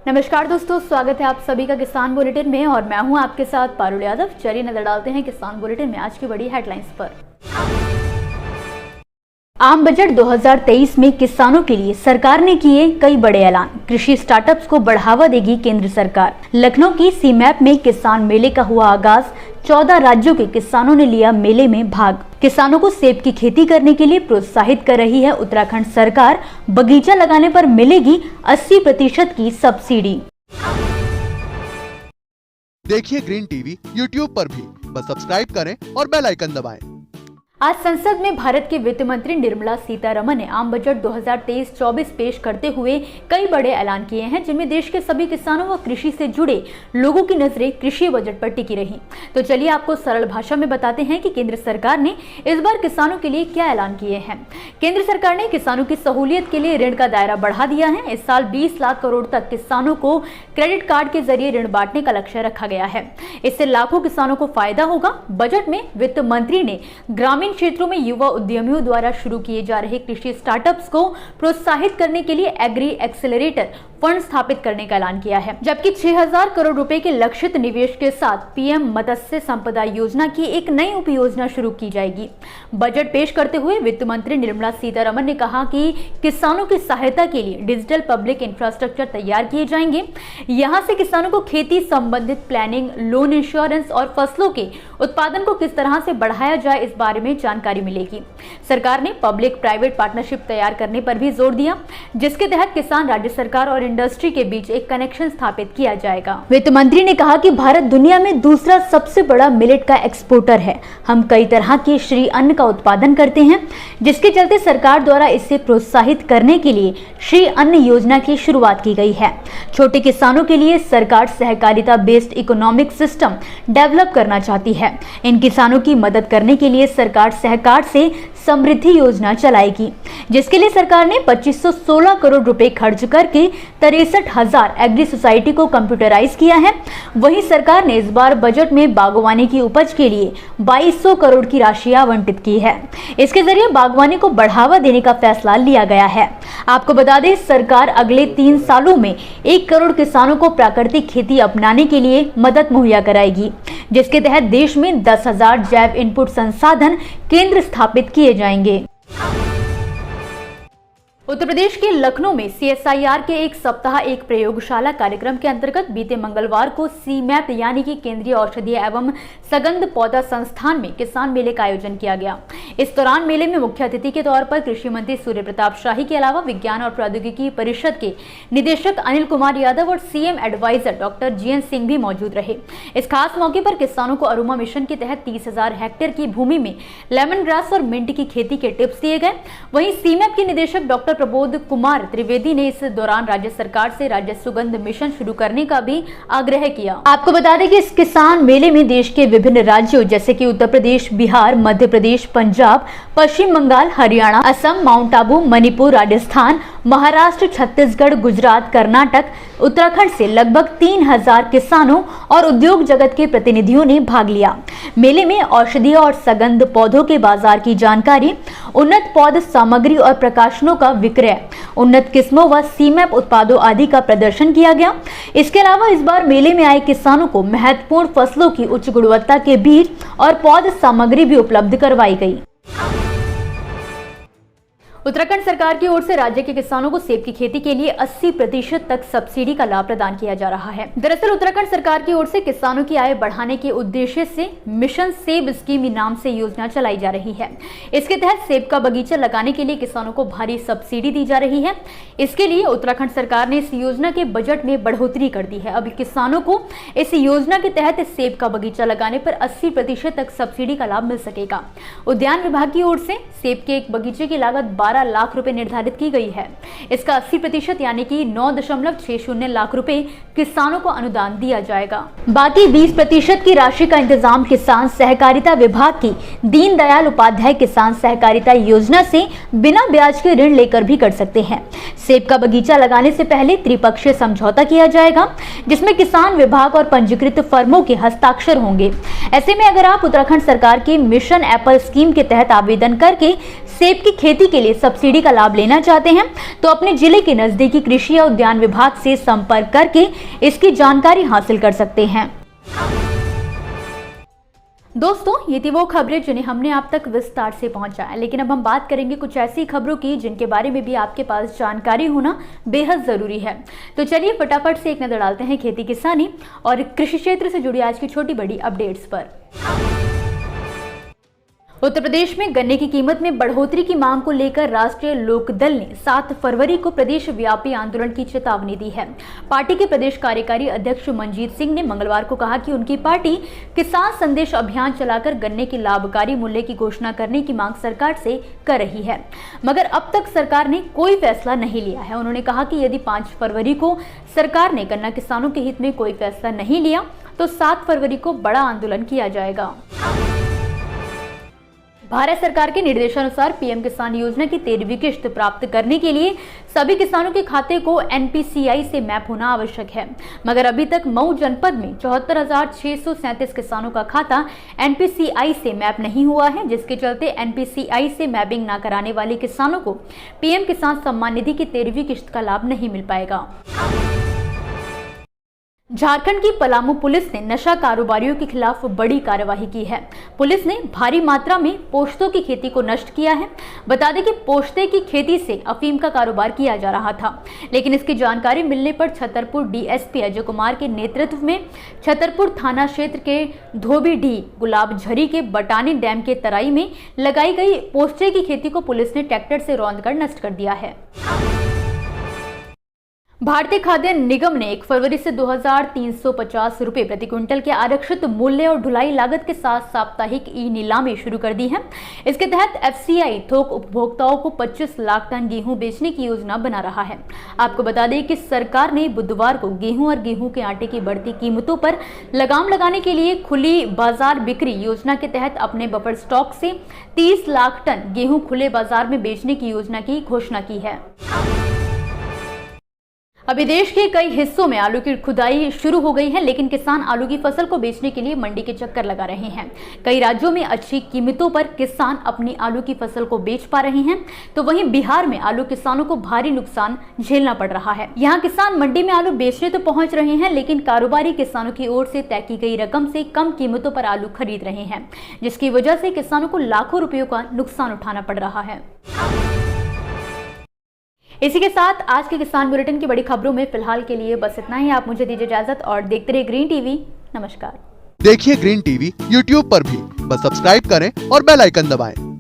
नमस्कार दोस्तों, स्वागत है आप सभी का किसान बुलेटिन में और मैं हूं आपके साथ पारुल यादव। चलिए नजर डालते हैं किसान बुलेटिन में आज की बड़ी हेडलाइंस पर। आम बजट 2023 में किसानों के लिए सरकार ने किए कई बड़े ऐलान। कृषि स्टार्टअप्स को बढ़ावा देगी केंद्र सरकार। लखनऊ की सीमैप में किसान मेले का हुआ आगाज। 14 राज्यों के किसानों ने लिया मेले में भाग। किसानों को सेब की खेती करने के लिए प्रोत्साहित कर रही है उत्तराखंड सरकार। बगीचा लगाने पर मिलेगी 80% की सब्सिडी। देखिए ग्रीन टीवी यूट्यूब पर भी, बस सब्सक्राइब करें और बेल आइकन दबाएं। आज संसद में भारत के वित्त मंत्री निर्मला सीतारमण ने आम बजट 2023-24 पेश करते हुए कई बड़े ऐलान किए हैं, जिनमें देश के सभी किसानों व कृषि से जुड़े लोगों की नजरें कृषि बजट पर टिकी रही। तो चलिए आपको सरल भाषा में बताते हैं कि केंद्र सरकार ने इस बार किसानों के लिए क्या ऐलान किए हैं। केंद्र सरकार ने किसानों की सहूलियत के लिए ऋण का दायरा बढ़ा दिया है। इस साल 20 लाख करोड़ तक किसानों को क्रेडिट कार्ड के जरिए ऋण बांटने का लक्ष्य रखा गया है। इससे लाखों किसानों को फायदा होगा। बजट में वित्त मंत्री ने ग्रामीण क्षेत्रों में युवा उद्यमियों द्वारा शुरू किए जा रहे कृषि स्टार्टअप्स को प्रोत्साहित करने के लिए एग्री एक्सेलरेटर फंड स्थापित करने का ऐलान किया है, जबकि 6000 करोड़ रुपए के लक्षित निवेश के साथ पीएम मत्स्य संपदा योजना की एक नई उपयोजना शुरू की जाएगी। बजट पेश करते हुए वित्त मंत्री निर्मला सीतारमण ने कहा कि किसानों की सहायता के लिए डिजिटल पब्लिक इंफ्रास्ट्रक्चर तैयार किए जाएंगे। यहां से किसानों को खेती संबंधित प्लानिंग, लोन, इंश्योरेंस और फसलों के उत्पादन को किस तरह से बढ़ाया जाए इस बारे में जानकारी मिलेगी। सरकार ने पब्लिक प्राइवेट पार्टनरशिप तैयार करने पर भी जोर दिया, जिसके तहत किसान, राज्य सरकार और इंडस्ट्री के बीच एक कनेक्शन स्थापित किया जाएगा। वित्त मंत्री ने कहा कि भारत दुनिया में दूसरा सबसे बड़ा मिलेट का एक्सपोर्टर है। हम कई तरह के श्री अन्न का उत्पादन करते हैं, जिसके चलते सरकार द्वारा इसे प्रोत्साहित करने के लिए श्री अन्न योजना की शुरुआत की गई है। छोटे किसानों के लिए सरकार सहकारिता बेस्ड इकोनॉमिक सिस्टम डेवलप करना चाहती है। इन किसानों की मदद करने के लिए सरकार सहकार से समृद्धि योजना चलाएगी, जिसके लिए सरकार ने 2516 करोड़ रुपए खर्च करके 63,000 एग्री सोसाइटी को कंप्यूटराइज किया है। वहीं सरकार ने इस बार बजट में बागवानी की उपज के लिए 2200 करोड़ की राशि आवंटित की है। इसके जरिए बागवानी को बढ़ावा देने का फैसला लिया गया है। आपको बता दें, सरकार अगले 3 सालों में 1 करोड़ किसानों को प्राकृतिक खेती अपनाने के लिए मदद मुहैया कराएगी, जिसके तहत देश में 10,000 जैव इनपुट संसाधन केंद्र स्थापित किए जाएंगे। उत्तर प्रदेश के लखनऊ में सीएसआईआर के एक सप्ताह एक प्रयोगशाला कार्यक्रम के अंतर्गत बीते मंगलवार को सीमैप यानी कि केंद्रीय औषधीय एवं सगंध पौधा संस्थान में किसान मेले का आयोजन किया गया। इस दौरान मेले में मुख्य अतिथि के तौर पर कृषि मंत्री सूर्य प्रताप शाही के अलावा विज्ञान और प्रौद्योगिकी परिषद के निदेशक अनिल कुमार यादव और CM adviser doctor GN Singh भी मौजूद रहे। इस खास मौके पर किसानों को अरुमा मिशन के तहत 30,000 हेक्टेयर की भूमि में लेमन ग्रास और मिंट की खेती के टिप्स दिए गए। वहीं सीमैप के निदेशक डॉक्टर प्रबोध कुमार त्रिवेदी ने इस दौरान राज्य सरकार से राज्य सुगंध मिशन शुरू करने का भी आग्रह किया। आपको बता दें कि इस किसान मेले में देश के विभिन्न राज्यों जैसे कि उत्तर प्रदेश, बिहार, मध्य प्रदेश, पंजाब, पश्चिम बंगाल, हरियाणा, असम, माउंट आबू, मणिपुर, राजस्थान, महाराष्ट्र, छत्तीसगढ़, गुजरात, कर्नाटक, उत्तराखंड से लगभग 3000 किसानों और उद्योग जगत के प्रतिनिधियों ने भाग लिया। मेले में औषधीय और सगंध पौधों के बाजार की जानकारी, उन्नत पौध सामग्री और प्रकाशनों का विक्रय, उन्नत किस्मों व सीमैप उत्पादों आदि का प्रदर्शन किया गया। इसके अलावा इस बार मेले में आए किसानों को महत्वपूर्ण फसलों की उच्च गुणवत्ता के बीज और पौध सामग्री भी उपलब्ध करवाई गई। उत्तराखंड सरकार की ओर से राज्य के किसानों को सेब की खेती के लिए 80% तक सब्सिडी का लाभ प्रदान किया जा रहा है। दरअसल उत्तराखंड सरकार की ओर से किसानों की आय बढ़ाने के उद्देश्य से मिशन सेब स्कीम नाम से योजना चलाई जा रही है। इसके तहत सेब का बगीचा लगाने के लिए किसानों को भारी सब्सिडी दी जा रही है। इसके लिए उत्तराखंड सरकार ने इस योजना के बजट में बढ़ोतरी कर दी है। अब किसानों को इस योजना के तहत सेब का बगीचा लगाने पर 80% तक सब्सिडी का लाभ मिल सकेगा। उद्यान विभाग की ओर से सेब के एक बगीचे की लागत 12 लाख रुपए निर्धारित की गई है। इसका 80% यानी कि 9.60 लाख रुपए किसानों को अनुदान दिया जाएगा। बाकी 20% की राशि का इंतजाम किसान सहकारिता विभाग की दीनदयाल उपाध्याय किसान सहकारिता योजना से बिना ब्याज के ऋण लेकर भी कर सकते हैं। सेब का बगीचा लगाने से पहले त्रिपक्षीय समझौता किया जाएगा, जिसमें किसान विभाग और पंजीकृत फर्मों के हस्ताक्षर होंगे। ऐसे में अगर आप उत्तराखंड सरकार की मिशन एप्पल स्कीम के तहत आवेदन करके सेब की खेती के लिए सब्सिडी का लाभ लेना चाहते हैं तो अपने जिले के नजदीकी कृषि या उद्यान विभाग से संपर्क करके इसकी जानकारी हासिल कर सकते हैं। दोस्तों, ये थी वो खबरें जिन्हें हमने आप तक विस्तार से पहुंचाया, लेकिन अब हम बात करेंगे कुछ ऐसी खबरों की जिनके बारे में भी आपके पास जानकारी होना बेहद जरूरी है। तो चलिए फटाफट से एक नजर डालते हैं खेती किसानी और कृषि क्षेत्र से जुड़ी आज की छोटी बड़ी अपडेट्स पर। उत्तर प्रदेश में गन्ने की कीमत में बढ़ोतरी की मांग को लेकर राष्ट्रीय लोकदल ने 7 फरवरी को प्रदेश व्यापी आंदोलन की चेतावनी दी है। पार्टी के प्रदेश कार्यकारी अध्यक्ष मनजीत सिंह ने मंगलवार को कहा कि उनकी पार्टी किसान संदेश अभियान चलाकर गन्ने की लाभकारी मूल्य की घोषणा करने की मांग सरकार से कर रही है, मगर अब तक सरकार ने कोई फैसला नहीं लिया है। उन्होंने कहा कि यदि 5 फरवरी को सरकार ने गन्ना किसानों के हित में कोई फैसला नहीं लिया तो 7 फरवरी को बड़ा आंदोलन किया जाएगा। भारत सरकार के निर्देशानुसार पीएम किसान योजना की 13वीं किश्त प्राप्त करने के लिए सभी किसानों के खाते को एनपीसीआई से मैप होना आवश्यक है, मगर अभी तक मऊ जनपद में 74,637 किसानों का खाता एनपीसीआई से मैप नहीं हुआ है, जिसके चलते एनपीसीआई से मैपिंग न कराने वाले किसानों को पीएम किसान सम्मान निधि की 13वीं किश्त का लाभ नहीं मिल पाएगा। झारखंड की पलामू पुलिस ने नशा कारोबारियों के खिलाफ बड़ी कार्रवाई की है। पुलिस ने भारी मात्रा में पोस्तों की खेती को नष्ट किया है। बता दें कि पोस्ते की खेती से अफीम का कारोबार किया जा रहा था, लेकिन इसकी जानकारी मिलने पर छतरपुर डीएसपी अजय कुमार के नेतृत्व में छतरपुर थाना क्षेत्र के धोबीडीह गुलाब झरी के बटानी डैम के तराई में लगाई गई पोस्ते की खेती को पुलिस ने ट्रैक्टर से रौंदकर नष्ट कर दिया है। भारतीय खाद्य निगम ने 1 फरवरी से 2,350 रुपए प्रति क्विंटल के आरक्षित मूल्य और ढुलाई लागत के साथ साप्ताहिक ई नीलामी शुरू कर दी है। इसके तहत एफसीआई थोक उपभोक्ताओं को 25 लाख टन गेहूं बेचने की योजना बना रहा है। आपको बता दें कि सरकार ने बुधवार को गेहूं और गेहूं के आटे की बढ़ती कीमतों पर लगाम लगाने के लिए खुली बाजार बिक्री योजना के तहत अपने बफर स्टॉक से 30 लाख टन गेहूं खुले बाजार में बेचने की योजना की घोषणा की है। अभी देश के कई हिस्सों में आलू की खुदाई शुरू हो गई है, लेकिन किसान आलू की फसल को बेचने के लिए मंडी के चक्कर लगा रहे हैं। कई राज्यों में अच्छी कीमतों पर किसान अपनी आलू की फसल को बेच पा रहे हैं, तो वहीं बिहार में आलू किसानों को भारी नुकसान झेलना पड़ रहा है। यहाँ किसान मंडी में आलू बेचने तो पहुंच रहे हैं, लेकिन कारोबारी किसानों की ओर से तय की गई रकम से कम कीमतों पर आलू खरीद रहे हैं, जिसकी वजह से किसानों को लाखों रुपयों का नुकसान उठाना पड़ रहा है। इसी के साथ आज के किसान बुलेटिन की बड़ी खबरों में फिलहाल के लिए बस इतना ही। आप मुझे दीजिए इजाजत और देखते रहिए ग्रीन टीवी। नमस्कार। देखिए ग्रीन टीवी यूट्यूब पर भी, बस सब्सक्राइब करें और बेल आइकन दबाएं।